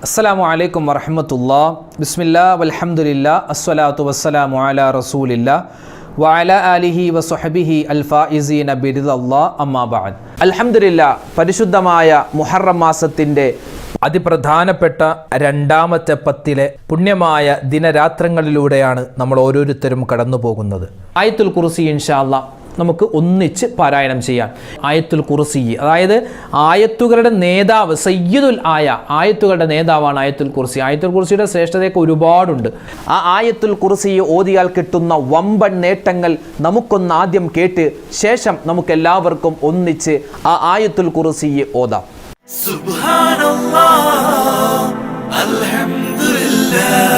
അസ്സലാമു അലൈക്കും വറഹ്മത്തുള്ളാഹി. ബിസ്മില്ലാഹി വൽഹംദുലില്ലാഹി അസ്സലാത്തു വസ്സലാമു അലാ റസൂലില്ലാഹി വഅലാ ആലിഹി വസ്വഹ്ബിഹി അൽഫായിസീന ബിറിദല്ലാഹി അമ്മാ ബഅദ്. അൽഹംദുലില്ലാഹ്, പരിശുദ്ധമായ മുഹറം മാസത്തിൻ്റെ അതിപ്രധാനപ്പെട്ട രണ്ടാമത്തെ പത്തിലെ പുണ്യമായ ദിനരാത്രങ്ങളിലൂടെയാണ് നമ്മൾ ഓരോരുത്തരും കടന്നു പോകുന്നത്. ആയത്തുൽ കുർസി ഇൻഷാ അല്ലാഹ് നമുക്ക് ഒന്നിച്ച് പാരായണം ചെയ്യാം. ആയത്തുൽ കുർസി, അതായത് ആയത്തുകളുടെ നേതാവ്, സയ്യിദുൽ ആയത്തുകളുടെ നേതാവാണ് ആയത്തുൽ കുർസി. ആയത്തുൽ കുർസിയുടെ ശ്രേഷ്ഠതയൊക്കെ ഒരുപാടുണ്ട്. ആ ആയത്തുൽ കുർസി ഓതിയാൽ കിട്ടുന്ന വമ്പൻ നേട്ടങ്ങൾ നമുക്കൊന്ന് ആദ്യം കേട്ട് ശേഷം നമുക്കെല്ലാവർക്കും ഒന്നിച്ച് ആ ആയത്തുൽ കുർസി ഓതാം. സുബ്ഹാനല്ലാഹ്, അൽഹംദുലില്ലാഹ്.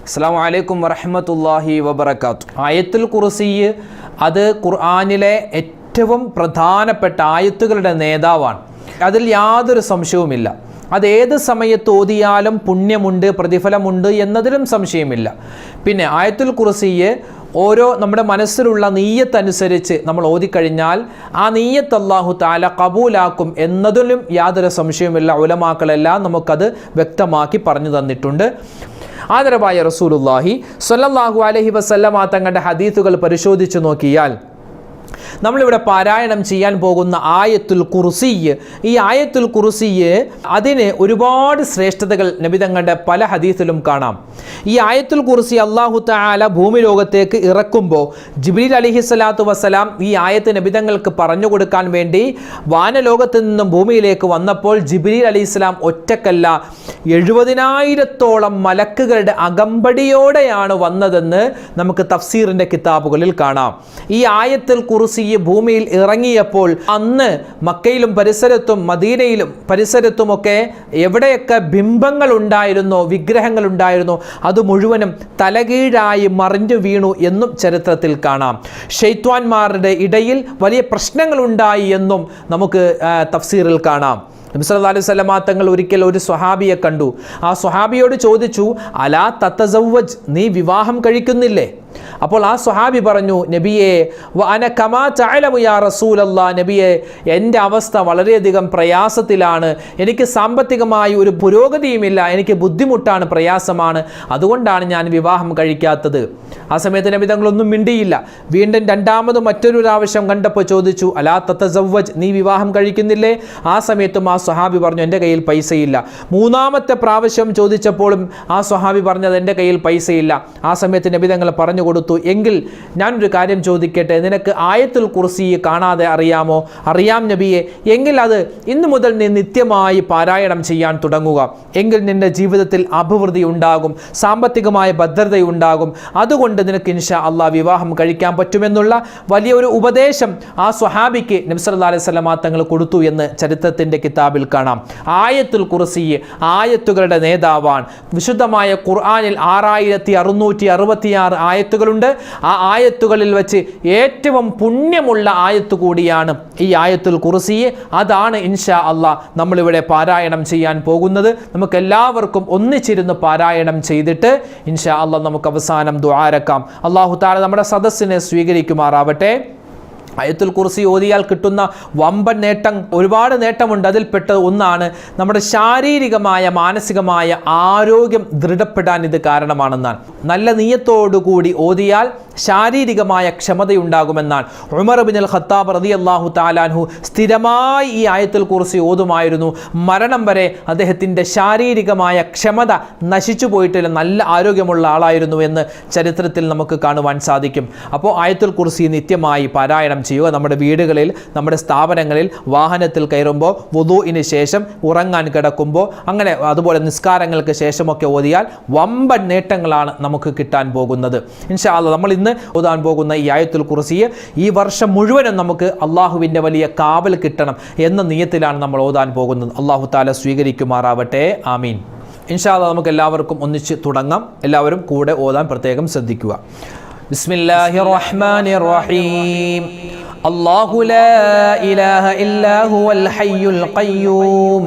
അസ്സലാമു അലൈക്കും വറഹ്മത്തുള്ളാഹി വബറകാതുഹു. ആയത്തുൽ കുർസി അത് ഖുർആനിലെ ഏറ്റവും പ്രധാനപ്പെട്ട ആയത്തുകളുടെ നേതാവാണ്. അതിൽ യാതൊരു സംശയവുമില്ല. അത് ഏത് സമയത്ത് ഓതിയാലും പുണ്യമുണ്ട്, പ്രതിഫലമുണ്ട് എന്നതിലും സംശയമില്ല. പിന്നെ ആയത്തുൽ കുർസി ഓരോ നമ്മുടെ മനസ്സിലുള്ള നീയത്ത് അനുസരിച്ച് നമ്മൾ ഓതിക്കഴിഞ്ഞാൽ ആ നീയത്ത് അല്ലാഹു തആല കബൂലാക്കും എന്നതിലും യാതൊരു സംശയവുമില്ല. ഉലമാക്കളെല്ലാം നമുക്കത് വ്യക്തമാക്കി പറഞ്ഞു തന്നിട്ടുണ്ട്. ആദരവായ റസൂലുള്ളാഹി സ്വല്ലല്ലാഹു അലൈഹി വസല്ലമ തങ്ങളുടെ ഹദീസുകൾ പരിശോധിച്ചു നോക്കിയാൽ നമ്മളിവിടെ പാരായണം ചെയ്യാൻ പോകുന്ന ആയത്തുൽ കുർസി, ഈ ആയത്തുൽ കുർസി അതിന് ഒരുപാട് ശ്രേഷ്ഠതകൾ നബി തങ്ങളുടെ പല ഹദീസിലും കാണാം. ഈ ആയത്തുൽ കുർസി അല്ലാഹു തആല ഭൂമി ലോകത്തേക്ക് ഇറക്കുമ്പോൾ ജിബ്രീൽ അലൈഹിസ്സലാത്തു വസ്സലാം ഈ ആയത്ത് നബി തങ്ങൾക്ക് പറഞ്ഞു കൊടുക്കാൻ വേണ്ടി വാനലോകത്ത് നിന്നും ഭൂമിയിലേക്ക് വന്നപ്പോൾ ജിബ്രീൽ അലൈഹിസ്സലാം ഒറ്റക്കല്ല, 70,000-ഓളം മലക്കുകളുടെ അകമ്പടിയോടെയാണ് വന്നതെന്ന് നമുക്ക് തഫ്സീറിന്റെ കിതാബുകളിൽ കാണാം. ഈ ആയത്തുൽ കുർസി ഭൂമിയിൽ ഇറങ്ങിയപ്പോൾ അന്ന് മക്കയിലും പരിസരത്തും മദീനയിലും പരിസരത്തുമൊക്കെ എവിടെയൊക്കെ ബിംബങ്ങൾ ഉണ്ടായിരുന്നോ, വിഗ്രഹങ്ങൾ ഉണ്ടായിരുന്നോ, അത് മുഴുവനും തലകീഴായി മറിഞ്ഞു വീണു എന്നും ചരിത്രത്തിൽ കാണാം. ശൈത്വാന്മാരുടെ ഇടയിൽ വലിയ പ്രശ്നങ്ങൾ ഉണ്ടായി എന്നും നമുക്ക് തഫ്സീറിൽ കാണാം. നബി സല്ലല്ലാഹു അലൈഹി വസല്ലമ തങ്ങൾ ഒരിക്കൽ ഒരു സ്വഹാബിയെ കണ്ടു. ആ സ്വഹാബിയോട് ചോദിച്ചു, അലാ തതസവ്വജ്, നീ വിവാഹം കഴിക്കുന്നില്ലേ? അപ്പോൾ ആ സ്വഹാബി പറഞ്ഞു, നബിയെ വഅന കമാ തഅലമു യാ റസൂലല്ലാഹ്, നബിയെ എൻ്റെ അവസ്ഥ വളരെയധികം പ്രയാസത്തിലാണ്, എനിക്ക് സാമ്പത്തികമായി ഒരു പുരോഗതിയുമില്ല, എനിക്ക് ബുദ്ധിമുട്ടാണ്, പ്രയാസമാണ്, അതുകൊണ്ടാണ് ഞാൻ വിവാഹം കഴിക്കാത്തത്. ആ സമയത്ത് നബി തങ്ങളൊന്നും മിണ്ടിയില്ല. വീണ്ടും രണ്ടാമതും മറ്റൊരു പ്രാവശ്യം കണ്ടപ്പോൾ ചോദിച്ചു, അലാ തതസവ്വജ്, നീ വിവാഹം കഴിക്കുന്നില്ലേ? ആ സമയത്തും ആ സ്വഹാബി പറഞ്ഞു, എൻ്റെ കയ്യിൽ പൈസയില്ല. മൂന്നാമത്തെ പ്രാവശ്യം ചോദിച്ചപ്പോഴും ആ സ്വഹാബി പറഞ്ഞത്, എൻ്റെ കയ്യിൽ പൈസയില്ല. ആ സമയത്ത് നബി തങ്ങൾ പറഞ്ഞു കൊടുത്തു, എങ്കിൽ ഞാനൊരു കാര്യം ചോദിക്കട്ടെ, നിനക്ക് ആയത്തുൽ കുർസി കാണാതെ അറിയാമോ? അറിയാം നബിയെ. എങ്കിൽ അത് ഇന്നു മുതൽ നീ നിത്യമായി പാരായണം ചെയ്യാൻ തുടങ്ങുക. എങ്കിൽ നിന്റെ ജീവിതത്തിൽ അഭിവൃദ്ധി ഉണ്ടാകും, സാമ്പത്തികമായ ഭദ്രതയുണ്ടാകും. അതുകൊണ്ട് നിനക്ക് ഇൻഷാ അല്ലാഹ് വിവാഹം കഴിക്കാൻ പറ്റുമെന്നുള്ള വലിയൊരു ഉപദേശം ആ സ്വഹാബിക്ക് നബി സല്ലല്ലാഹു അലൈഹി വസല്ലമ തങ്ങൾ കൊടുത്തു എന്ന് ചരിത്രത്തിന്റെ കിതാബിൽ കാണാം. ആയത്തുൽ കുർസി ആയത്തുകളുടെ നേതാവാണ്. വിശുദ്ധമായ ഖുർആനിൽ 6666 ആയത്തുകളുണ്ട്. ആ ആയത്തുകളിൽ വെച്ച് ഏറ്റവും പുണ്യമുള്ള ആയത്ത് കൂടിയാണ് ഈ ആയത്തുൽ കുർസി. അതാണ് ഇൻഷാ അല്ലാഹ് നമ്മളിവിടെ പാരായണം ചെയ്യാൻ പോകുന്നത്. നമുക്ക് എല്ലാവർക്കും ഒന്നിച്ചിരുന്ന് പാരായണം ചെയ്തിട്ട് ഇൻഷാ അല്ലാഹ് നമുക്ക് അവസാനം ദുആരക്കാം. അല്ലാഹു തആല നമ്മുടെ സദസ്സിനെ സ്വീകരിക്കുമാറാവട്ടെ. ആയത്തുൽ കുർസി ഓതിയാൽ കിട്ടുന്ന വമ്പൻ നേട്ടം, ഒരുപാട് നേട്ടമുണ്ട്. അതിൽപ്പെട്ട ഒന്നാണ് നമ്മുടെ ശാരീരികമായ മാനസികമായ ആരോഗ്യം ദൃഢപ്പെടാൻ ഇത് കാരണമാണെന്നാണ്. നല്ല നിയത്തോടുകൂടി ഓതിയാൽ ശാരീരികമായ ക്ഷമതയുണ്ടാകുമെന്നാണ്. ഉമർ ഇബ്നുൽ ഖത്താബ് റളിയല്ലാഹു തആല അൻഹു സ്ഥിരമായി ഈ ആയത്തുൽ കുർസി ഓതുമായിരുന്നു. മരണം വരെ അദ്ദേഹത്തിൻ്റെ ശാരീരികമായ ക്ഷമത നശിച്ചു പോയിട്ടില്ല, നല്ല ആരോഗ്യമുള്ള ആളായിരുന്നു എന്ന് ചരിത്രത്തിൽ നമുക്ക് കാണുവാൻ സാധിക്കും. അപ്പോൾ ആയത്തുൽ കുർസി നിത്യമായി പാരായണം ചെയ്യുക. നമ്മുടെ വീടുകളിൽ, നമ്മുടെ സ്ഥാപനങ്ങളിൽ, വാഹനത്തിൽ കയറുമ്പോൾ, വുദൂഇന് ശേഷം, ഉറങ്ങാൻ കിടക്കുമ്പോൾ, അങ്ങനെ അതുപോലെ നിസ്കാരങ്ങൾക്ക് ശേഷമൊക്കെ ഓതിയാൽ വമ്പൻ നേട്ടങ്ങളാണ് നമുക്ക് കിട്ടാൻ പോകുന്നത്. ഇൻഷാ അല്ലാഹ് നമ്മൾ ഇന്ന് ഓതാൻ പോകുന്ന ഈ ആയത്തുൽ കുർസി ഈ വർഷം മുഴുവനും നമുക്ക് അള്ളാഹുവിൻ്റെ വലിയ കാവൽ കിട്ടണം എന്ന നിയത്തിലാണ് നമ്മൾ ഓതാൻ പോകുന്നത്. അള്ളാഹു തആല സ്വീകരിക്കുമാറാവട്ടെ. ആമീൻ. ഇൻഷാ അല്ലാഹ് നമുക്ക് എല്ലാവർക്കും ഒന്നിച്ച് തുടങ്ങാം. എല്ലാവരും കൂടെ ഓതാൻ പ്രത്യേകം ശ്രദ്ധിക്കുക. ബിസ്മില്ലാഹിർ റഹ്മാനിർ റഹീം. അല്ലാഹു ലാ ഇലാഹ ഇല്ലാ ഹുവൽ ഹയ്യുൽ ഖയ്യൂം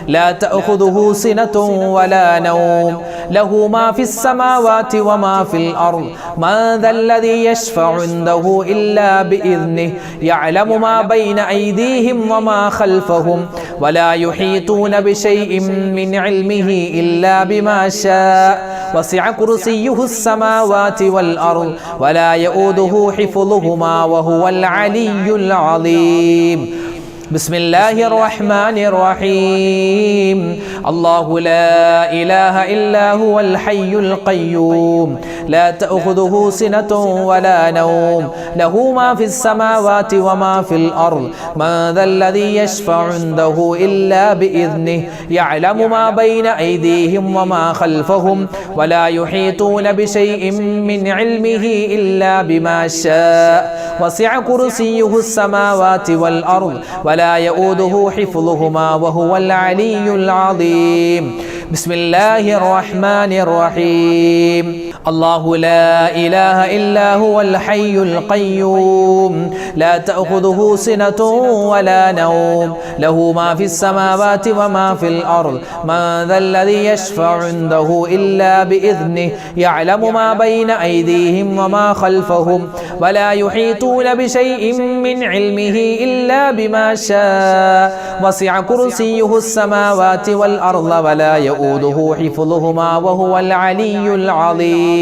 لا تأخذه سنة ولا نوم له ما في السماوات وما في الأرض من ذا الذي يشفع عنده إلا بإذنه يعلم ما بين أيديهم وما خلفهم ولا يحيطون بشيء من علمه إلا بما شاء وسع كرسيه السماوات والأرض ولا يؤوده حفظهما وهو العلي العظيم بسم الله الرحمن الرحيم الله لا إله إلا هو الحي القيوم لا تأخذه سنة ولا نوم له ما في السماوات وما في الأرض من ذا الذي يشفع عنده إلا بإذنه يعلم ما بين أيديهم وما خلفهم ولا يحيطون بشيء من علمه إلا بما شاء وسع كرسيه السماوات والأرض ولا يؤوده حفظهما وهو العلي العظيم بسم الله الرحمن الرحيم الله لا إله إلا هو الحي القيوم لا تأخذه سنة ولا نوم له ما في السماوات وما في الأرض من ذا الذي يشفع عنده إلا بإذنه يعلم ما بين أيديهم وما خلفهم ولا يحيطون بشيء من علمه إلا بما شاء وسع كرسيه السماوات والأرض ولا يؤوده حفظهما وهو العلي العظيم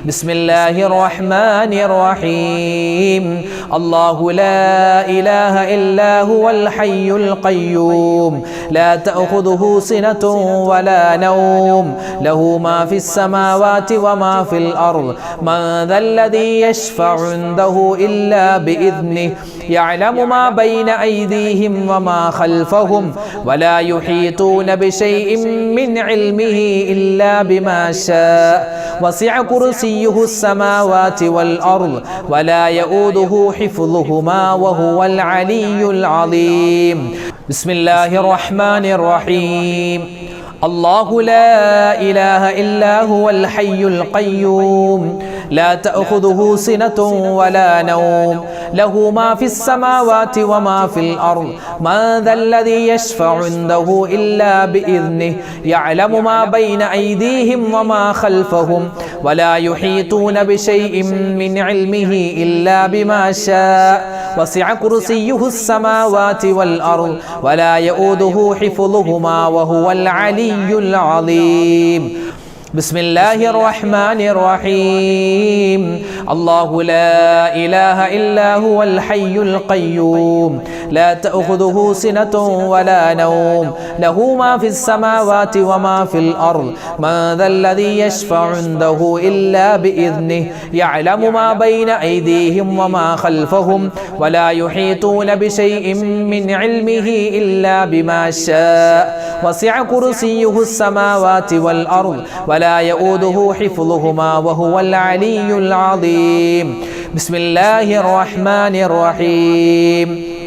بسم الله الرحمن الرحيم الله لا إله إلا هو الحي القيوم لا تأخذه سنة ولا نوم له ما في السماوات وما في الأرض من ذا الذي يشفع عنده إلا بإذنه يعلم ما بين أيديهم وما خلفهم ولا يحيطون بشيء من علمه إلا بما شاء وسع كرسيه السماوات والأرض ولا يؤوده حفظهما وهو العلي العظيم بسم الله الرحمن الرحيم الله لا إله إلا هو الحي القيوم لا تأخذه سنة ولا نوم له ما في السماوات وما في الأرض من ذا الذي يشفع عنده إلا بإذنه يعلم ما بين أيديهم وما خلفهم ولا يحيطون بشيء من علمه إلا بما شاء وسع كرسيه السماوات والأرض ولا يؤوده حفظهما وهو العلي العظيم بسم الله الرحمن الرحيم الله لا إله إلا هو الحي القيوم لا تأخذه سنة ولا نوم له ما في السماوات وما في الأرض من ذا الذي يشفع عنده إلا بإذنه يعلم ما بين أيديهم وما خلفهم ولا يحيطون بشيء من علمه إلا بما شاء وسع كرسيه السماوات والأرض ولا يؤوده حفظهما وهو العلي العظيم بسم الله الرحمن الرحيم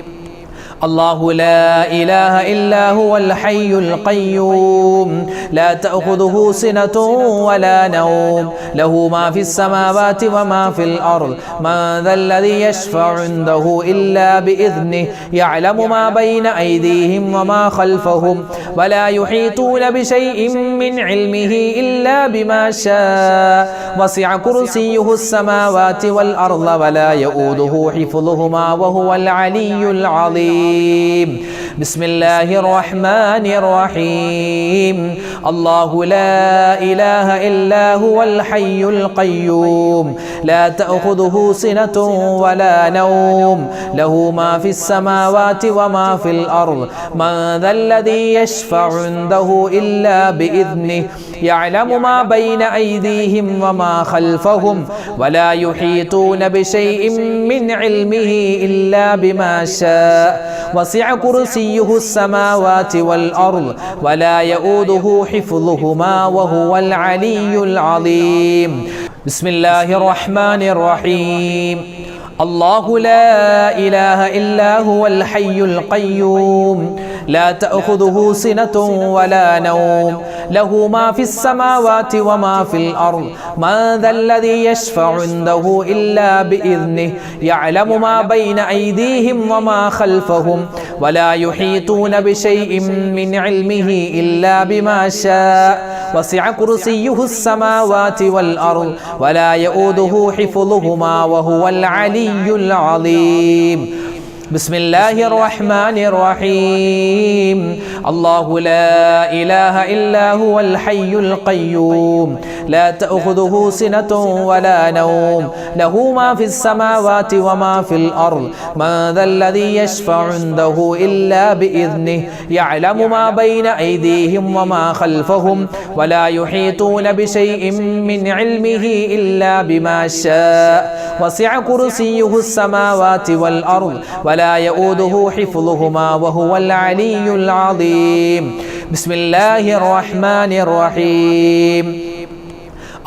الله لا إله إلا هو الحي القيوم لا تأخذه سنة ولا نوم له ما في السماوات وما في الأرض من ذا الذي يشفع عنده إلا بإذنه يعلم ما بين أيديهم وما خلفهم ولا يحيطون بشيء من علمه إلا بما شاء وسع كرسيه السماوات والأرض ولا يؤوده حفظهما وهو العلي العظيم بسم الله الرحمن الرحيم الله لا إله إلا هو الحي القيوم لا تأخذه سنة ولا نوم له ما في السماوات وما في الأرض من ذا الذي يشفع عنده إلا بإذنه يعلم ما بين أيديهم وما خلفهم ولا يحيطون بشيء من علمه إلا بما شاء وسع كرسيه السماوات والأرض ولا يؤوده حفظهما وهو العلي العظيم بسم الله الرحمن الرحيم الله لا إله إلا هو الحي القيوم لا تأخذه سنة ولا نوم له ما في السماوات وما في الأرض من ذا الذي يشفع عنده إلا بإذنه يعلم ما بين أيديهم وما خلفهم ولا يحيطون بشيء من علمه إلا بما شاء وسع كرسيه السماوات والأرض ولا يؤوده حفظهما وهو العلي العظيم بسم الله الرحمن الرحيم الله لا إله إلا هو الحي القيوم لا تأخذه سنة ولا نوم له ما في السماوات وما في الأرض من ذا الذي يشفع عنده إلا بإذنه يعلم ما بين أيديهم وما خلفهم ولا يحيطون بشيء من علمه إلا بما شاء وسع كرسيه السماوات والأرض ولا يؤوده حفظهما وهو العلي العظيم بسم الله الرحمن الرحيم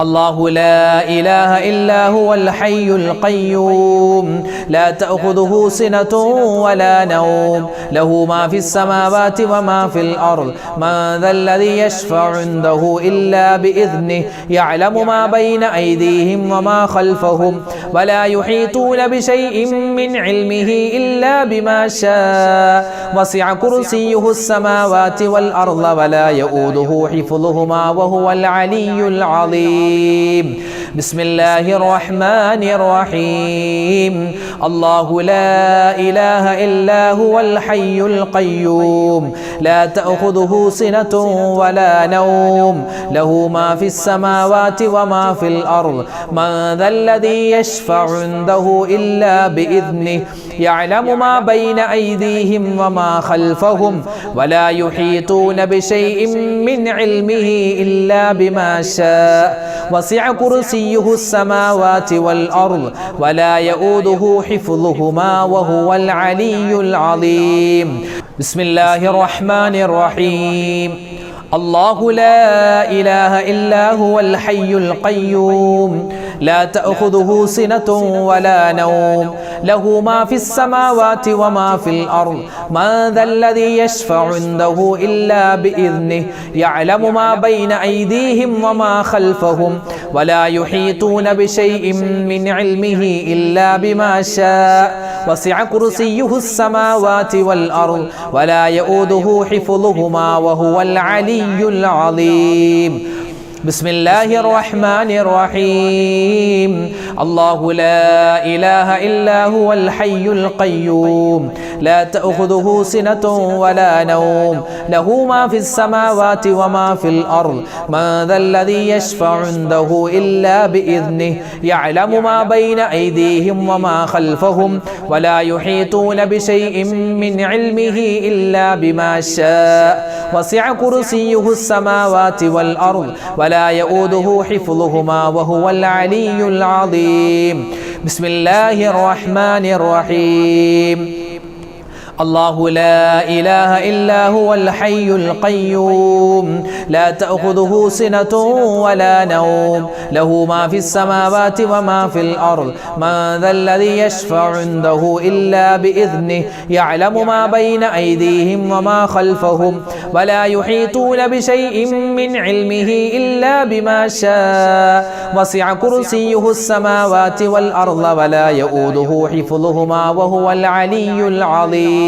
الله لا إله إلا هو الحي القيوم لا تأخذه سنة ولا نوم له ما في السماوات وما في الأرض من ذا الذي يشفع عنده إلا بإذنه يعلم ما بين أيديهم وما خلفهم ولا يحيطون بشيء من علمه إلا بما شاء وسع كرسيه السماوات والأرض ولا يؤوده حفظهما وهو العلي العظيم بسم الله الرحمن الرحيم الله لا إله إلا هو الحي القيوم لا تأخذه سنة ولا نوم له ما في السماوات وما في الأرض من ذا الذي يشفع عنده إلا بإذنه يعلم ما بين أيديهم وما خلفهم ولا يحيطون بشيء من علمه إلا بما شاء وسع كرسيه السماوات والأرض ولا يؤوده حفظهما وهو العلي العظيم بسم الله الرحمن الرحيم الله لا إله إلا هو الحي القيوم لا تأخذه سنة ولا نوم له ما في السماوات وما في الأرض من ذا الذي يشفع عنده إلا بإذنه يعلم ما بين أيديهم وما خلفهم ولا يحيطون بشيء من علمه إلا بما شاء وسع كرسيه السماوات والأرض ولا يؤوده حفظهما وهو العلي العظيم بسم الله الرحمن الرحيم الله لا إله إلا هو الحي القيوم لا تأخذه سنة ولا نوم له ما في السماوات وما في الأرض من ذا الذي يشفع عنده إلا بإذنه يعلم ما بين أيديهم وما خلفهم ولا يحيطون بشيء من علمه إلا بما شاء وسع كرسيه السماوات والأرض ولا يؤوده حفظهما وهو العلي العظيم بسم الله الرحمن الرحيم الله لا إله إلا هو الحي القيوم لا تأخذه سنة ولا نوم له ما في السماوات وما في الأرض من ذا الذي يشفع عنده إلا بإذنه يعلم ما بين أيديهم وما خلفهم ولا يحيطون بشيء من علمه إلا بما شاء وسع كرسيه السماوات والأرض ولا يؤوده حفظهما وهو العلي العظيم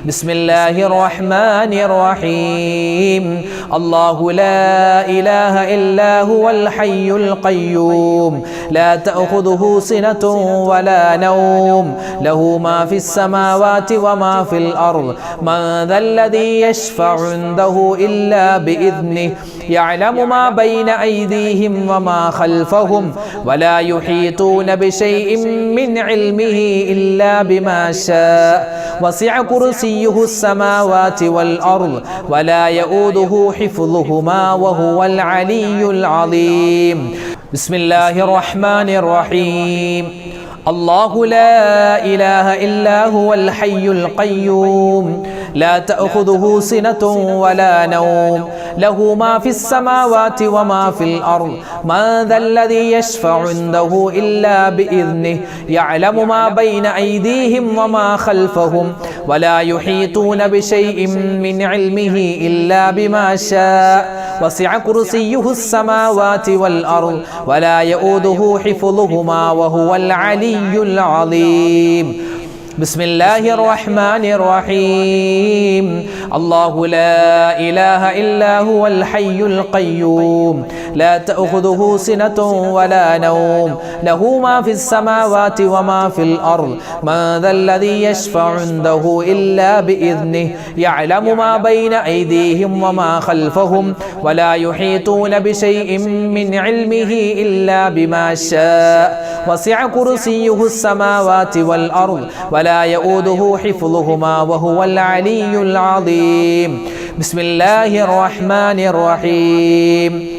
بسم الله الرحمن الرحيم الله لا إله إلا هو الحي القيوم لا تأخذه سنة ولا نوم له ما في السماوات وما في الأرض من ذا الذي يشفع عنده إلا بإذنه يعلم ما بين أيديهم وما خلفهم ولا يحيطون بشيء من علمه إلا بما شاء وسع كرسيه السماوات والأرض ولا يؤوده حفظهما وهو العلي العظيم بسم الله الرحمن الرحيم الله لا إله إلا هو الحي القيوم لا تأخذه سنة ولا نوم له ما في السماوات وما في الأرض من ذا الذي يشفع عنده إلا بإذنه يعلم ما بين أيديهم وما خلفهم ولا يحيطون بشيء من علمه إلا بما شاء وسع كرسيه السماوات والأرض ولا يؤوده حفظهما وهو العلي العظيم بسم الله الرحمن الرحيم الله لا إله إلا هو الحي القيوم لا تأخذه سنة ولا نوم له ما في السماوات وما في الأرض من ذا الذي يشفع عنده إلا بإذنه يعلم ما بين أيديهم وما خلفهم ولا يحيطون بشيء من علمه إلا بما شاء وسع كرسيه السماوات والأرض ولا يؤوده حفظهما وهو العلي العظيم بسم الله الرحمن الرحيم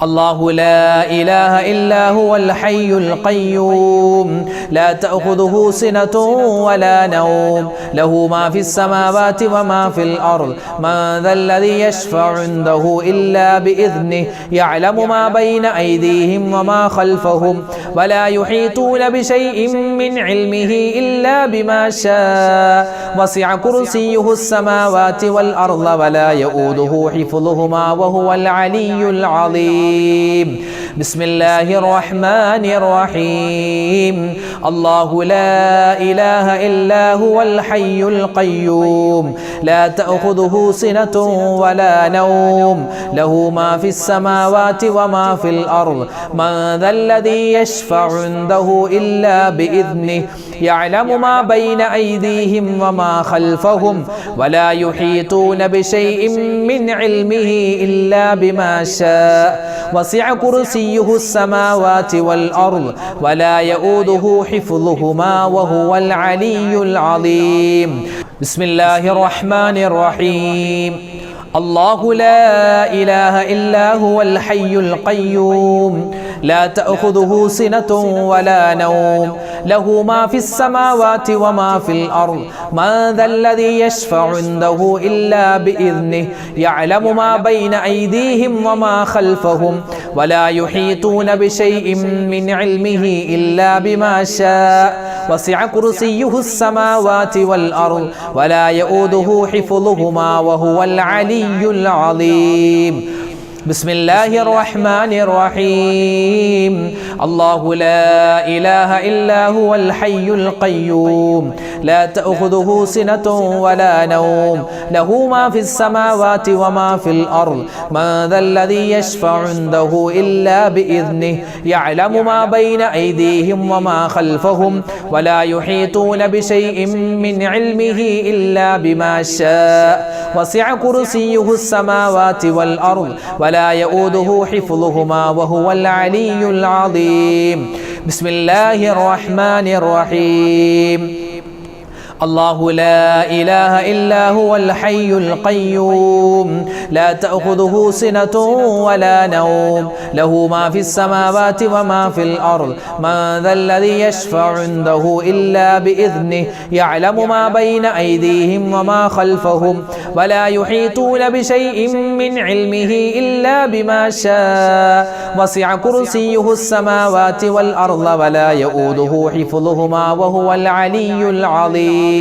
الله لا إله إلا هو الحي القيوم لا تأخذه سنة ولا نوم له ما في السماوات وما في الأرض من ذا الذي يشفع عنده إلا بإذنه يعلم ما بين أيديهم وما خلفهم ولا يحيطون بشيء من علمه إلا بما شاء وسع كرسيه السماوات والأرض ولا يؤوده حفظهما وهو العلي العظيم بسم الله الرحمن الرحيم الله لا إله إلا هو الحي القيوم لا تأخذه سنة ولا نوم له ما في السماوات وما في الأرض من ذا الذي يشفع عنده إلا بإذنه يعلم ما بين أيديهم وما خلفهم ولا يحيطون بشيء من علمه إلا بما شاء وسع كرسيه السماوات والأرض ولا يؤوده حفظهما وهو العلي العظيم بسم الله الرحمن الرحيم الله لا إله إلا هو الحي القيوم لا تأخذه سنة ولا نوم له ما في السماوات وما في الأرض من ذا الذي يشفع عنده إلا بإذنه يعلم ما بين أيديهم وما خلفهم ولا يحيطون بشيء من علمه إلا بما شاء وسع كرسيه السماوات والأرض ولا يؤوده حفظهما وهو العلي العظيم بسم الله الرحمن الرحيم الله لا إله إلا هو الحي القيوم لا تأخذه سنة ولا نوم له ما في السماوات وما في الأرض من ذا الذي يشفع عنده إلا بإذنه يعلم ما بين أيديهم وما خلفهم ولا يحيطون بشيء من علمه إلا بما شاء وسع كرسيه السماوات والأرض ولا يؤوده حفظهما وهو العلي العظيم بسم الله الرحمن الرحيم الله لا إله إلا هو الحي القيوم لا تأخذه سنة ولا نوم له ما في السماوات وما في الأرض من ذا الذي يشفع عنده إلا بإذنه يعلم ما بين أيديهم وما خلفهم ولا يحيطون بشيء من علمه إلا بما شاء وسع كرسيه السماوات والأرض ولا يؤوده حفظهما وهو العلي العظيم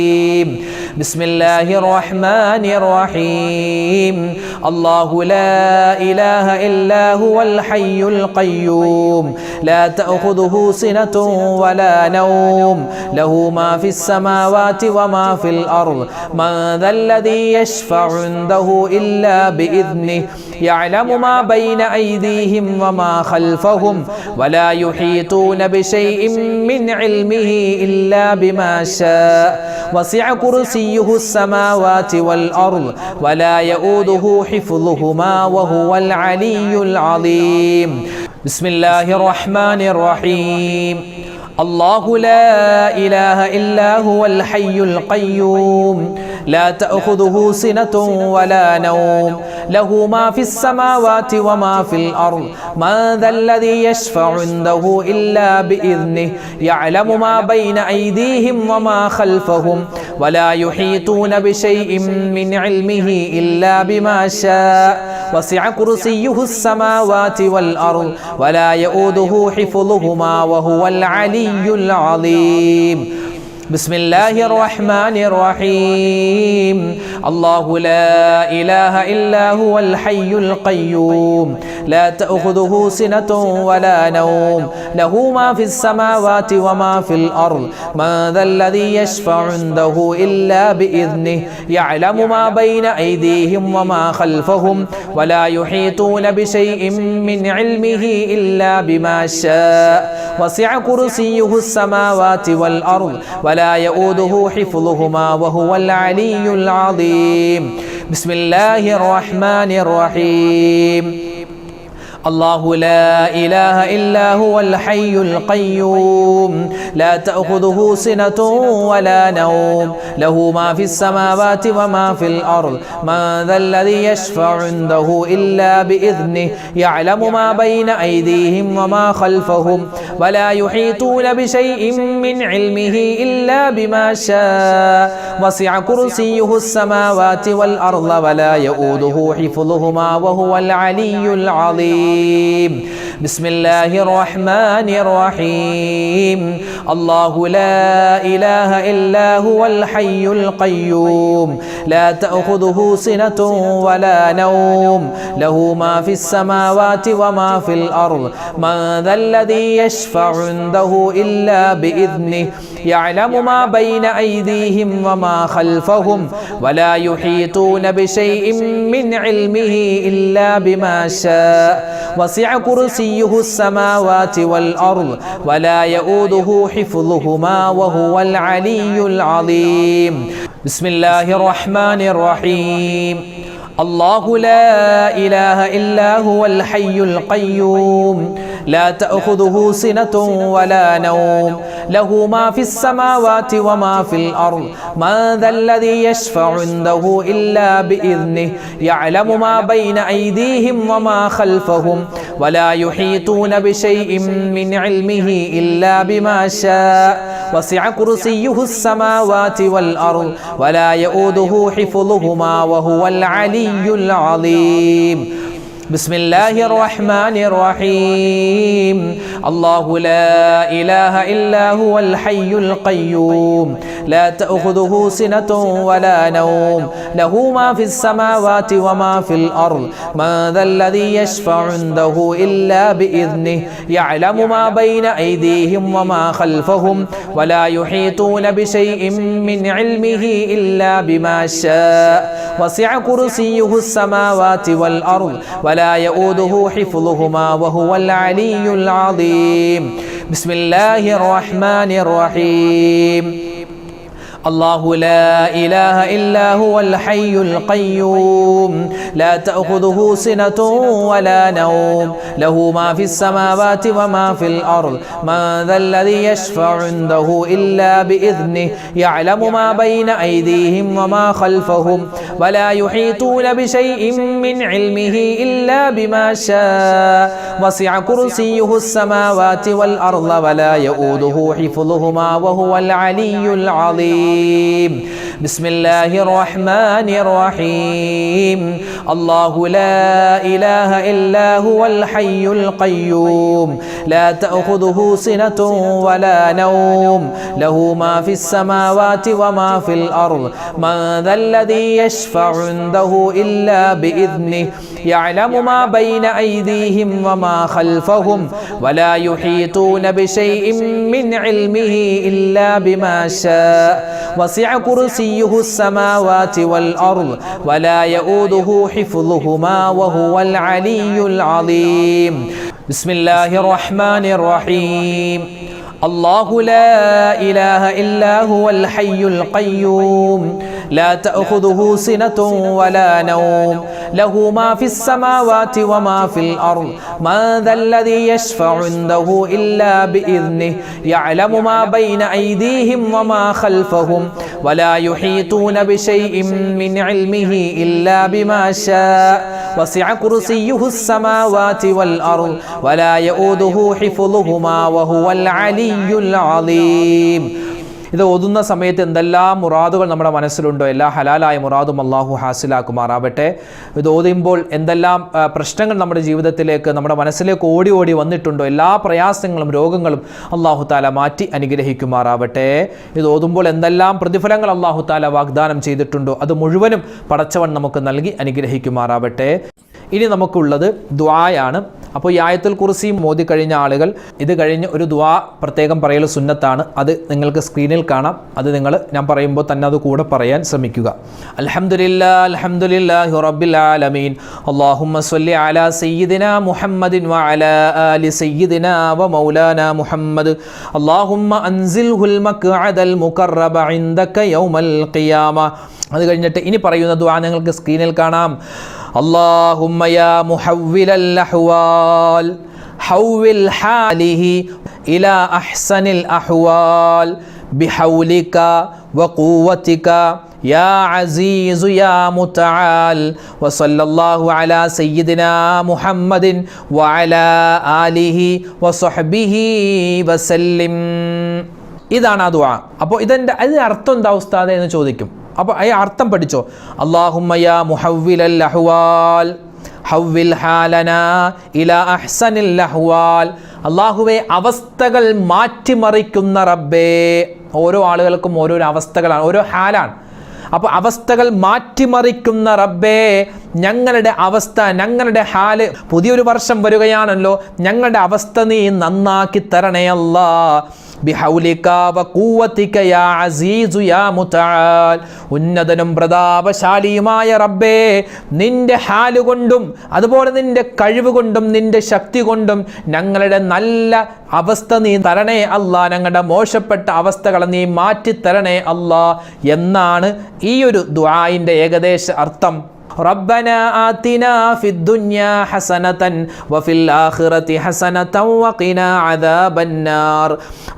بسم الله الرحمن الرحيم الله لا إله إلا هو الحي القيوم لا تأخذه سنة ولا نوم له ما في السماوات وما في الأرض من ذا الذي يشفع عنده إلا بإذنه يعلم ما بين أيديهم وما خلفهم ولا يحيطون بشيء من علمه إلا بما شاء وسع كرسيه السماوات والأرض ولا يؤوده حفظهما وهو العلي العظيم بسم الله الرحمن الرحيم الله لا إله إلا هو الحي القيوم لا تأخذه سنة ولا نوم له ما في السماوات وما في الأرض من ذا الذي يشفع عنده إلا بإذنه يعلم ما بين أيديهم وما خلفهم ولا يحيطون بشيء من علمه إلا بما شاء وسع كرسيه السماوات والأرض ولا يؤوده حفظهما وهو العلي العظيم بسم الله الرحمن الرحيم الله لا إله إلا هو الحي القيوم لا تأخذه سنة ولا نوم له ما في السماوات وما في الأرض من ذا الذي يشفع عنده إلا بإذنه يعلم ما بين أيديهم وما خلفهم ولا يحيطون بشيء من علمه إلا بما شاء وسع كرسيه السماوات والأرض ولا يؤوده حفظهما وهو العلي العظيم بسم الله الرحمن الرحيم الله لا إله إلا هو الحي القيوم لا تأخذه سنة ولا نوم له ما في السماوات وما في الأرض من ذا الذي يشفع عنده إلا بإذنه يعلم ما بين أيديهم وما خلفهم ولا يحيطون بشيء من علمه إلا بما شاء وسع كرسيه السماوات والأرض ولا يؤوده حفظهما وهو العلي العظيم بسم الله الرحمن الرحيم الله لا إله إلا هو الحي القيوم لا تأخذه سنة ولا نوم له ما في السماوات وما في الأرض من ذا الذي يشفع عنده إلا بإذنه يعلم ما بين أيديهم وما خلفهم ولا يحيطون بشيء من علمه إلا بما شاء وسع كرسيه السماوات والأرض ولا يؤوده حفظهما وهو العلي العظيم بسم الله الرحمن الرحيم الله لا إله إلا هو الحي القيوم لا تأخذه سنة ولا نوم له ما في السماوات وما في الأرض من ذا الذي يشفع عنده إلا بإذنه يعلم ما بين أيديهم وما خلفهم ولا يحيطون بشيء من علمه إلا بما شاء وسع كرسيه السماوات والأرض ولا يؤوده حفظهما وهو العلي العظيم بسم الله الرحمن الرحيم الله لا إله إلا هو الحي القيوم لا تأخذه سنة ولا نوم له ما في السماوات وما في الأرض من ذا الذي يشفع عنده إلا بإذنه يعلم ما بين أيديهم وما خلفهم ولا يحيطون بشيء من علمه إلا بما شاء وسع كرسيه السماوات والأرض ولا يؤوده حفظهما وهو العلي العظيم بسم الله الرحمن الرحيم الله لا إله إلا هو الحي القيوم لا تأخذه سنة ولا نوم له ما في السماوات وما في الأرض من ذا الذي يشفع عنده إلا بإذنه يعلم ما بين أيديهم وما خلفهم ولا يحيطون بشيء من علمه إلا بما شاء وسع كرسيه السماوات والأرض ولا يؤوده حفظهما وهو العلي العظيم بسم الله الرحمن الرحيم الله لا إله إلا هو الحي القيوم لا تأخذه سنة ولا نوم له ما في السماوات وما في الأرض من ذا الذي يشفع عنده إلا بإذنه يعلم ما بين أيديهم وما خلفهم ولا يحيطون بشيء من علمه إلا بما شاء وسع كرسيه السماوات والأرض ولا يؤوده حفظهما وهو العلي العظيم بسم الله الرحمن الرحيم الله لا إله إلا هو الحي القيوم لا تأخذه سنة ولا نوم له ما في السماوات وما في الأرض من ذا الذي يشفع عنده إلا بإذنه يعلم ما بين أيديهم وما خلفهم ولا يحيطون بشيء من علمه إلا بما شاء وسع كرسيه السماوات والأرض ولا يؤوده حفظهما وهو العلي العظيم ഇത് ഓതുന്ന സമയത്ത് എന്തെല്ലാം മുറാദുകൾ നമ്മുടെ മനസ്സിലുണ്ടോ എല്ലാ ഹലാലായ മുറാദും അള്ളാഹു ഹാസിലാക്കുമാറാവട്ടെ. ഇത് ഓതുമ്പോൾ എന്തെല്ലാം പ്രശ്നങ്ങൾ നമ്മുടെ ജീവിതത്തിലേക്ക് നമ്മുടെ മനസ്സിലേക്ക് ഓടി ഓടി വന്നിട്ടുണ്ടോ എല്ലാ പ്രയാസങ്ങളും രോഗങ്ങളും അള്ളാഹു താല മാറ്റി അനുഗ്രഹിക്കുമാറാവട്ടെ. ഇത് ഓതുമ്പോൾ എന്തെല്ലാം പ്രതിഫലങ്ങൾ അള്ളാഹു താല വാഗ്ദാനം ചെയ്തിട്ടുണ്ടോ അത് മുഴുവനും പടച്ചവൻ നമുക്ക് നൽകി അനുഗ്രഹിക്കുമാറാവട്ടെ. ഇനി നമുക്കുള്ളത് ദുആയാണ്. അപ്പോൾ ഈ ആയത്തുൽ കുർസി മോദി കഴിഞ്ഞ ആളുകൾ ഇത് കഴിഞ്ഞ് ഒരു ദുആ പ്രത്യേകം പറയൽ സുന്നത്താണ്. അത് നിങ്ങൾക്ക് സ്ക്രീനിൽ കാണാം. അത് ഞാൻ പറയുമ്പോൾ തന്നെ അത് കൂടെ പറയാൻ ശ്രമിക്കുക. അൽഹംദുലില്ലാഹി റബ്ബിൽ ആലമീൻ. അല്ലാഹുമ്മ സ്വല്ലി അലാ സയ്യിദിനാ മുഹമ്മദിൻ വഅലാ ആലി സയ്യിദിനാ വമൗലാനാ മുഹമ്മദ്. അല്ലാഹുമ്മ അൻസിൽഹുൽ മഖ്അദൽ മുഖറബ ഇൻദക യൗമൽ ഖിയാമ. അത് കഴിഞ്ഞിട്ട് ഇനി പറയുന്ന ദുആ നിങ്ങൾക്ക് സ്ക്രീനിൽ കാണാം. അല്ലാഹുമ്മ യാ മുഹവ്വിലൽ അഹ്വാൽ ഹവ്വിൽ ഹാലിഹി ഇലാ അഹ്സനിൽ അഹ്വാൽ ബിഹൗലിക വഖുവതിക യാ അസീസു യാ മുതആൽ വസല്ലല്ലാഹു അലാ സയ്യിദിനാ മുഹമ്മദിൻ വഅലാ ആലിഹി വസഹ്ബിഹി വസല്ലിം. ഇതാണ് ആ ദുആ. അപ്പോൾ ഇതിൻ്റെ അർത്ഥം എന്താ ഉസ്താദേ എന്ന് ചോദിക്കും. അപ്പോൾ ഈ അർത്ഥം പഠിച്ചോ. അല്ലാഹുമ്മ യാ മുഹവ്വിലൽ അഹ്വാൽ ഹവ്വിൽ ഹാലനാ ഇലാ അഹ്സനിൽ അഹ്വാൽ. അല്ലാഹുവേ അവസ്ഥകൾ മാറ്റിമറിക്കുന്ന റബ്ബേ. ഓരോ ആളുകൾക്കും ഓരോരോ അവസ്ഥകളാണ്, ഓരോ ഹാലാണ്. അപ്പോൾ അവസ്ഥകൾ മാറ്റിമറിക്കുന്ന റബ്ബേ, ഞങ്ങളുടെ അവസ്ഥ, ഞങ്ങളുടെ ഹാല്, പുതിയൊരു വർഷം വരികയാണല്ലോ, ഞങ്ങളുടെ അവസ്ഥ നീ നന്നാക്കി തരണേ അല്ലാ. ബിഹൗലിക വഖുവതിക യാ അസീസു യാ മുതആൽ. ഉന്നതനും പ്രതാപശാലിയുമായ റബ്ബേ, നിന്റെ ഹാല് കൊണ്ടും അതുപോലെ നിന്റെ കഴിവ് കൊണ്ടും നിന്റെ ശക്തി കൊണ്ടും ഞങ്ങളുടെ നല്ല അവസ്ഥ നീ തരണേ അല്ലാ. ഞങ്ങളുടെ മോശപ്പെട്ട അവസ്ഥകളെ നീ മാറ്റിത്തരണേ അല്ലാ എന്നാണ് ഈ ഒരു ദുആഇൻ്റെ ഏകദേശ അർത്ഥം. ربنا آتنا في الدنيا حسنة وفي الآخرة حسنة وقنا عذاب النار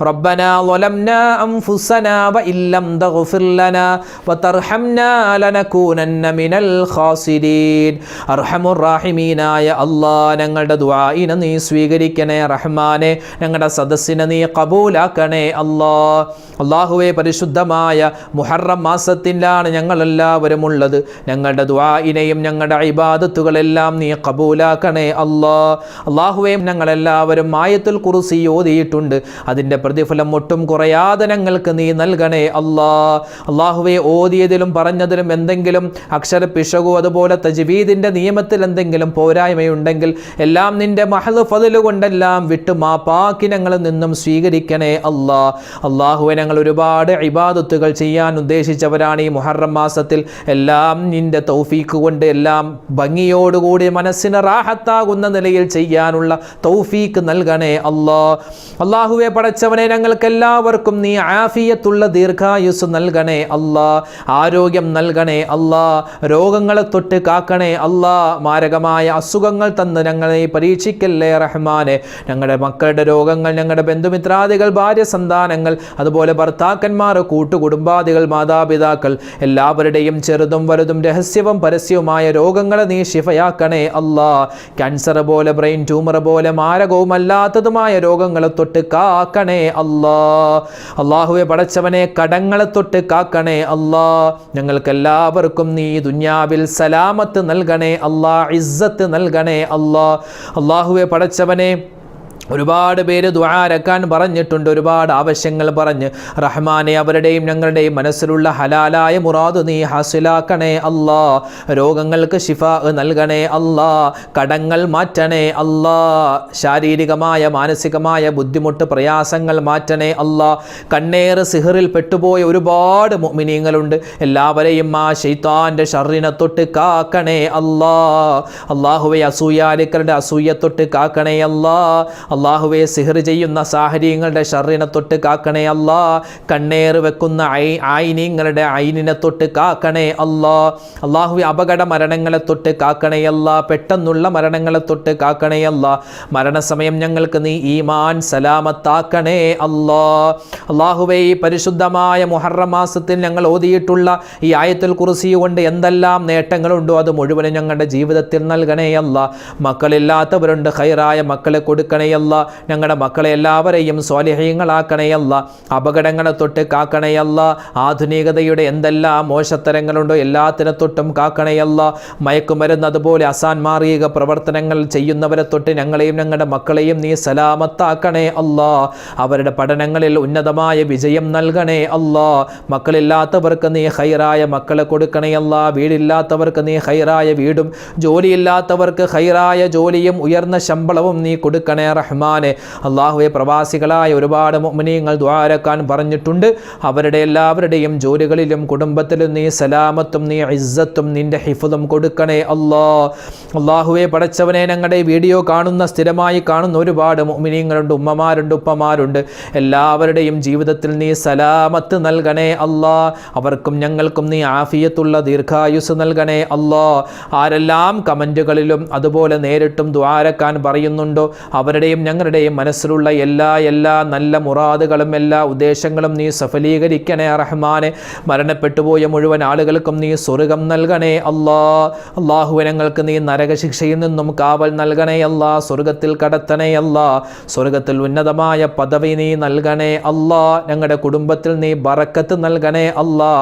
ربنا ظلمنا أنفسنا وإن لم تغفر لنا وترحمنا لنكونن من الخاسرين. അർഹമുർ റഹീമീനായ അല്ലാഹ്, ഞങ്ങളുടെ ദുആഇനെ നീ സ്വീകരിക്കണേ റഹ്മാനെ. ഞങ്ങളുടെ സദസ്സിനെ നീ കബൂലാക്കണേ അല്ലാഹ്. അല്ലാഹുവേ, പരിശുദ്ധമായ മുഹറം മാസത്തിലാണ് ഞങ്ങളെല്ലാവരും ഉള്ളത്. ഞങ്ങളുടെ ദുആഇനെയും ഞങ്ങളുടെ ഇബാദത്തുകളെല്ലാം നീ കബൂലാക്കണേ അല്ലാഹ്. അല്ലാഹുവേ, ഞങ്ങളെല്ലാവരും ആയത്തുൽ കുർസി ഓതിയിട്ടുണ്ട്. അതിൻ്റെ പ്രതിഫലം ഒട്ടും കുറയാതെ ഞങ്ങൾക്ക് നീ നൽകണേ അല്ലാഹ്. അല്ലാഹുവേ, ഓതിയതിലും പറഞ്ഞതിലും എന്തെങ്കിലും അക്ഷരപ്പിശകോ അതുപോലെ തജ്വീദിൻ്റെ നിയമത്തിൽ എന്തെങ്കിലും പോരായ്മയുണ്ടെങ്കിൽ എല്ലാം നിന്റെ മഹദ് ഫദ്ല് കൊണ്ടെല്ലാം വിട്ടു മാപ്പാക്കി ഞങ്ങളിൽ നിന്നും സ്വീകരിക്കണേ അല്ലാഹ്. അല്ലാഹുവേ, ഞങ്ങൾ ഒരുപാട് ഇബാദത്തുകൾ ചെയ്യാൻ ഉദ്ദേശിച്ചവരാണ് ഈ മുഹറം മാസത്തിൽ. എല്ലാം നിന്റെ തൗഫീഖ് കൊണ്ട് എല്ലാം ഭംഗിയോടുകൂടി മനസ്സിന് റാഹത്താകുന്ന നിലയിൽ ചെയ്യാനുള്ള തൗഫീഖ് നൽകണേ അല്ലാഹ്. അല്ലാഹുവേ, പടച്ചവനെ, ഞങ്ങൾക്ക് എല്ലാവർക്കും നീ ആഫിയത്തുള്ള ദീർഘായുസ് നൽകണേ അല്ലാഹ്. ആരോഗ്യം നൽകണേ അല്ലാഹ്. രോഗങ്ങളെ തൊട്ട് കാക്കണേ അല്ലാഹ്. മാരകമായ അസുഖങ്ങൾ തന്ന് ഞങ്ങളെ പരീക്ഷിക്കല്ലേ റഹ്മാനെ. ഞങ്ങളുടെ മക്കളുടെ രോഗങ്ങൾ, ഞങ്ങളുടെ ബന്ധുമിത്രാദികൾ, ഭാര്യ സന്താനങ്ങൾ, അതുപോലെ ഭർത്താക്കന്മാർ, കൂട്ടുകുടുംബാദികൾ, മാതാപിതാക്കൾ എല്ലാവരുടെയും ചെറുതും വലുതും രഹസ്യവും പരസ്യവുമായ രോഗങ്ങളെ നീ ശിഫയാക്കണേ അല്ലാഹ്. ക്യാൻസർ പോലെ, ബ്രെയിൻ ട്യൂമർ പോലെ മാരകവും അല്ലാത്തതുമായ രോഗങ്ങളെ തൊട്ട് കാക്കണേ അല്ലാഹ്. അല്ലാഹുവേ, പടച്ചവനെ, കടങ്ങളെ തൊട്ട് കാക്കണേ അല്ലാഹ്. ഞങ്ങൾക്ക് എല്ലാവർക്കും നീ ദുനിയാവിൽ സലാമത്ത് നൽകണേ അല്ലാഹ്, ഇസ്സത്ത് നൽകണേ അല്ലാഹ്. അല്ലാഹുവേ, പടച്ചവനെ, ഒരുപാട് പേര് ദുആരക്കാൻ പറഞ്ഞിട്ടുണ്ട്, ഒരുപാട് ആവശ്യങ്ങൾ പറഞ്ഞ്. റഹ്മാനെ, അവരുടെയും ഞങ്ങളുടെയും മനസ്സിലുള്ള ഹലാലായ മുറാദ് നീ ഹാസിലാക്കണേ അല്ലാ. രോഗങ്ങൾക്ക് ശിഫാ നൽകണേ അല്ലാ. കടങ്ങൾ മാറ്റണേ അല്ലാ. ശാരീരികമായ മാനസികമായ ബുദ്ധിമുട്ട് പ്രയാസങ്ങൾ മാറ്റണേ അല്ലാ. കണ്ണേറ് സിഹറിൽ പെട്ടുപോയ ഒരുപാട് മുഅ്മിനീങ്ങളുണ്ട്. എല്ലാവരെയും ആ ശൈത്താന്റെ ഷർറിനെ തൊട്ട് കാക്കണേ അല്ലാ. അല്ലാഹുവേ, അസൂയാലിക്കളുടെ അസൂയ തൊട്ട് കാക്കണേ അല്ലാ. അല്ലാഹുവേ, സിഹർ ചെയ്യുന്ന സാഹചര്യങ്ങളുടെ ഷർറിനെ തൊട്ട് കാക്കണേ അല്ലാ. കണ്ണേറ് വെക്കുന്ന ഐനിങ്ങളുടെ ഐനിനെ തൊട്ട് കാക്കണേ അല്ലാ. അല്ലാഹുവേ, അപകട മരണങ്ങളെ തൊട്ട് കാക്കണേ അല്ലാ. പെട്ടെന്നുള്ള മരണങ്ങളെ തൊട്ട് കാക്കണേ അല്ലാ. മരണസമയം ഞങ്ങൾക്ക് നീ ഈമാൻ സലാമത്താക്കണേ അല്ലാ. അല്ലാഹുവേ, ഈ പരിശുദ്ധമായ മുഹറം മാസത്തിൽ ഞങ്ങൾ ഓതിയിട്ടുള്ള ഈ ആയത്തുൽ കുർസി കൊണ്ട് എന്തെല്ലാം നേട്ടങ്ങളുണ്ടോ അത് മുഴുവനും ഞങ്ങളുടെ ജീവിതത്തിൽ നൽകണേ അല്ലാ. മക്കളില്ലാത്തവരുണ്ട്, ഖൈറായ മക്കളെ കൊടുക്കണേ അല്ലാ. അല്ല. ഞങ്ങളുടെ മക്കളെ എല്ലാവരെയും സ്വാലിഹീങ്ങളാക്കണേ അല്ല. അപകടങ്ങളെ തൊട്ട് കാക്കണേ അല്ല. ആധുനികതയുടെ എന്തെല്ലാം മോശത്തരങ്ങളുണ്ടോ എല്ലാത്തിനെ തൊട്ടും കാക്കണേ അല്ല. മയക്കുമരുന്ന് അതുപോലെ അസാൻമാർഗിക പ്രവർത്തനങ്ങൾ ചെയ്യുന്നവരെ തൊട്ട് ഞങ്ങളെയും ഞങ്ങളുടെ മക്കളെയും നീ സലാമത്താക്കണേ അല്ലാ. അവരുടെ പഠനങ്ങളിൽ ഉന്നതമായ വിജയം നൽകണേ അല്ലാ. മക്കളില്ലാത്തവർക്ക് നീ ഹൈറായ മക്കളെ കൊടുക്കണേ അല്ലാ. വീടില്ലാത്തവർക്ക് നീ ഹൈറായ വീടും ജോലിയില്ലാത്തവർക്ക് ഹൈറായ ജോലിയും ഉയർന്ന ശമ്പളവും നീ കൊടുക്കണേ റഹ്മാനെ. അല്ലാഹുവേ, പ്രവാസികളായ ഒരുപാട് മുഅ്മിനീങ്ങൾ ദുആരക്കാൻ പറഞ്ഞിട്ടുണ്ട്. അവരുടെ എല്ലാവരുടെയും ജോലികളിലും കുടുംബത്തിലും നീ സലാമത്തും നീ ഇസ്സത്തും നിന്റെ ഹിഫ്ളും കൊടുക്കണേ അല്ലാ. അല്ലാഹുവേ, പടച്ചവനെ, ഞങ്ങളുടെ വീഡിയോ കാണുന്ന സ്ഥിരമായി കാണുന്ന ഒരുപാട് മുഅ്മിനീങ്ങളുണ്ട്, ഉമ്മമാരുണ്ട്, ഉപ്പമാരുണ്ട്. എല്ലാവരുടെയും ജീവിതത്തിൽ നീ സലാമത്ത് നൽകണേ അല്ലാ. അവർക്കും ഞങ്ങൾക്കും നീ ആഫിയത്തുള്ള ദീർഘായുസ് നൽകണേ അല്ലാ. ആരെല്ലാം കമൻറ്റുകളിലും അതുപോലെ നേരിട്ടും ദ്വാരക്കാൻ പറയുന്നുണ്ടോ അവരുടെയും ഞങ്ങളുടെയും മനസ്സിലുള്ള എല്ലാ നല്ല മുറാദുകളും എല്ലാ ഉദ്ദേശങ്ങളും നീ സഫലീകരിക്കണേ റഹ്മാനെ. മരണപ്പെട്ടുപോയ മുഴുവൻ ആളുകൾക്കും നീ സ്വർഗം നൽകണേ അല്ലാ. അല്ലാഹുവേ, ഞങ്ങൾക്ക് നീ നരകശിക്ഷയിൽ നിന്നും കാവൽ നൽകണേ അല്ലാ. സ്വർഗത്തിൽ കടത്തണേ അല്ലാ. സ്വർഗത്തിൽ ഉന്നതമായ പദവി നീ നൽകണേ അല്ലാ. ഞങ്ങളുടെ കുടുംബത്തിൽ നീ ബറക്കത്ത് നൽകണേ അല്ലാ.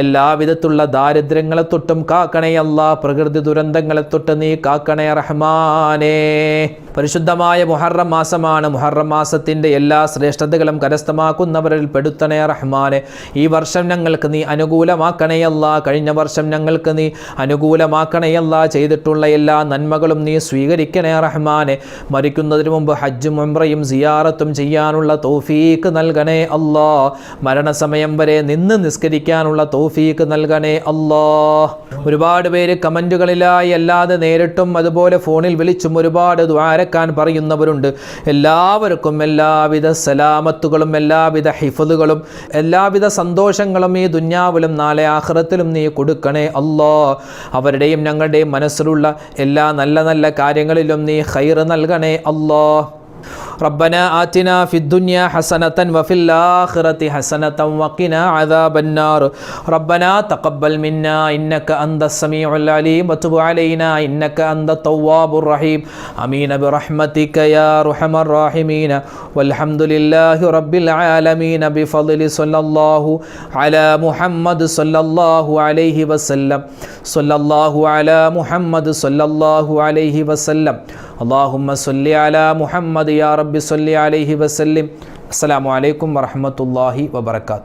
എല്ലാവിധത്തുള്ള ദാരിദ്ര്യങ്ങളെ തൊട്ടും കാക്കണേ അല്ലാ. പ്രകൃതി ദുരന്തങ്ങളെ തൊട്ട് നീ കാക്കണേ റഹ്മാനേ. പരിശുദ്ധമായ മുഹറം മാസമാണ്. മുഹറം മാസത്തിൻ്റെ എല്ലാ ശ്രേഷ്ഠതകളും കരസ്ഥമാക്കുന്നവരിൽ പെടുത്തണേ റഹ്മാനെ. ഈ വർഷം ഞങ്ങൾക്ക് നീ അനുകൂലമാക്കണേ അല്ലാ. കഴിഞ്ഞ വർഷം ഞങ്ങൾക്ക് നീ അനുകൂലമാക്കണേ അല്ലാ. ചെയ്തിട്ടുള്ള എല്ലാ നന്മകളും നീ സ്വീകരിക്കണേ റഹ്മാനെ. മരിക്കുന്നതിന് മുമ്പ് ഹജ്ജും ഉംറയും സിയാറത്തും ചെയ്യാനുള്ള തൗഫീക്ക് നൽകണേ അല്ലാ. മരണസമയം വരെ നിന്ന് നിസ്കരിക്കാനുള്ള തൗഫീക്ക് നൽകണേ അല്ലാ. ഒരുപാട് പേര് കമൻറ്റുകളിലായി അല്ലാതെ നേരിട്ടും അതുപോലെ ഫോണിൽ വിളിച്ചും ഒരുപാട് ദുആരക്കാൻ പറയുന്നവരുണ്ട്. എല്ലാവർക്കും എല്ലാവിധ സലാമത്തുകളും എല്ലാവിധ ഹിഫ്ളുകളും എല്ലാവിധ സന്തോഷങ്ങളും ഈ ദുന്യാവിലും നാളെ ആഖിറത്തിലും നീ കൊടുക്കണേ അല്ലാ. അവരുടെയും ഞങ്ങളുടെയും മനസ്സിലുള്ള എല്ലാ നല്ല കാര്യങ്ങളിലും നീ ഖൈർ നൽകണേ അല്ലാ. ربنا آتنا في الدنيا حسنة وفي الآخرة حسنة وقنا عذاب النار. ربنا تقبل منا إنك أنت السميع العليم وتب علينا إنك أنت التواب الرحيم. آمين برحمتك يا أرحم الراحمين. والحمد لله رب العالمين بفضل صلى الله على محمد صلى الله عليه وسلم. صلى الله على محمد صلى الله عليه وسلم. اللهم صل على محمد يا رب صل عليه وسلم. السلام عليكم ورحمة الله وبركاته.